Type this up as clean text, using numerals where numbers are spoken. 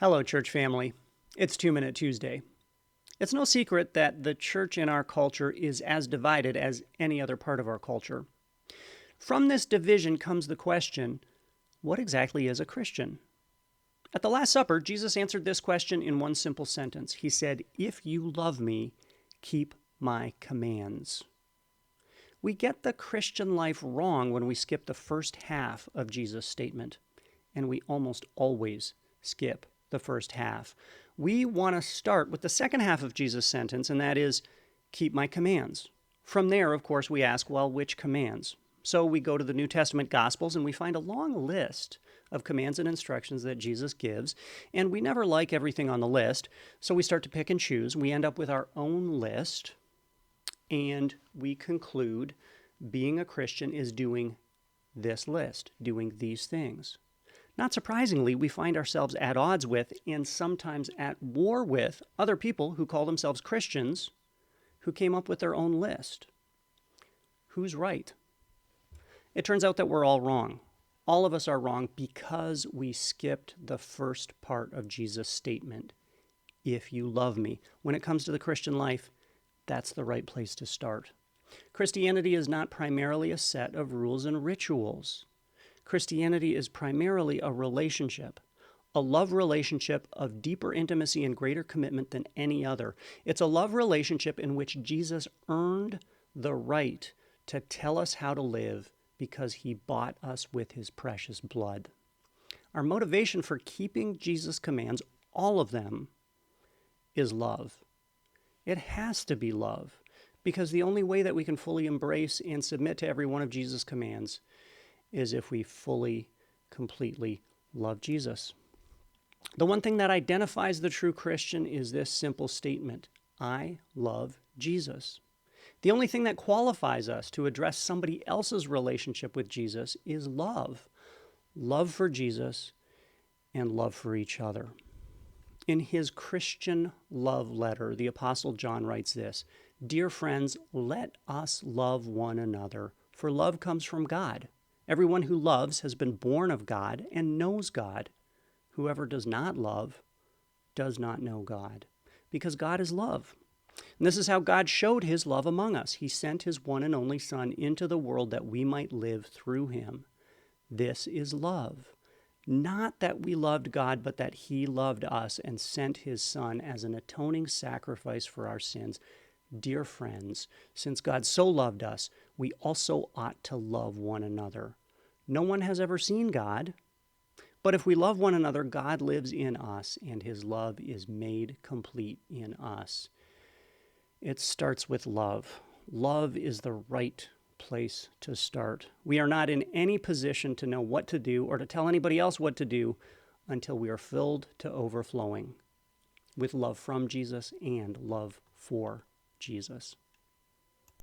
Hello, church family. It's 2 Minute Tuesday. It's no secret that the church in our culture is as divided as any other part of our culture. From this division comes the question, what exactly is a Christian? At the Last Supper, Jesus answered this question in one simple sentence. He said, "If you love me, keep my commands." We get the Christian life wrong when we skip the first half of Jesus' statement, and we almost always skip the first half. We want to start with the second half of Jesus' sentence, and that is, keep my commands. From there, of course, we ask, well, which commands? So we go to the New Testament Gospels, and we find a long list of commands and instructions that Jesus gives, and we never like everything on the list, so we start to pick and choose. We end up with our own list, and we conclude being a Christian is doing this list, doing these things. Not surprisingly, we find ourselves at odds with and sometimes at war with other people who call themselves Christians who came up with their own list. Who's right? It turns out that we're all wrong. All of us are wrong because we skipped the first part of Jesus' statement, if you love me. When it comes to the Christian life, that's the right place to start. Christianity is not primarily a set of rules and rituals. Christianity is primarily a relationship, a love relationship of deeper intimacy and greater commitment than any other. It's a love relationship in which Jesus earned the right to tell us how to live because he bought us with his precious blood. Our motivation for keeping Jesus' commands, all of them, is love. It has to be love, because the only way that we can fully embrace and submit to every one of Jesus' commands is if we fully, completely love Jesus. The one thing that identifies the true Christian is this simple statement: I love Jesus. The only thing that qualifies us to address somebody else's relationship with Jesus is love. Love for Jesus and love for each other. In his Christian love letter, the Apostle John writes this: "Dear friends, let us love one another, for love comes from God. Everyone who loves has been born of God and knows God. Whoever does not love does not know God, because God is love. And this is how God showed his love among us. He sent his one and only Son into the world that we might live through him. This is love. Not that we loved God, but that he loved us and sent his Son as an atoning sacrifice for our sins. Dear friends, since God so loved us, we also ought to love one another. No one has ever seen God, but if we love one another, God lives in us, and his love is made complete in us." It starts with love. Love is the right place to start. We are not in any position to know what to do or to tell anybody else what to do until we are filled to overflowing with love from Jesus and love for Jesus.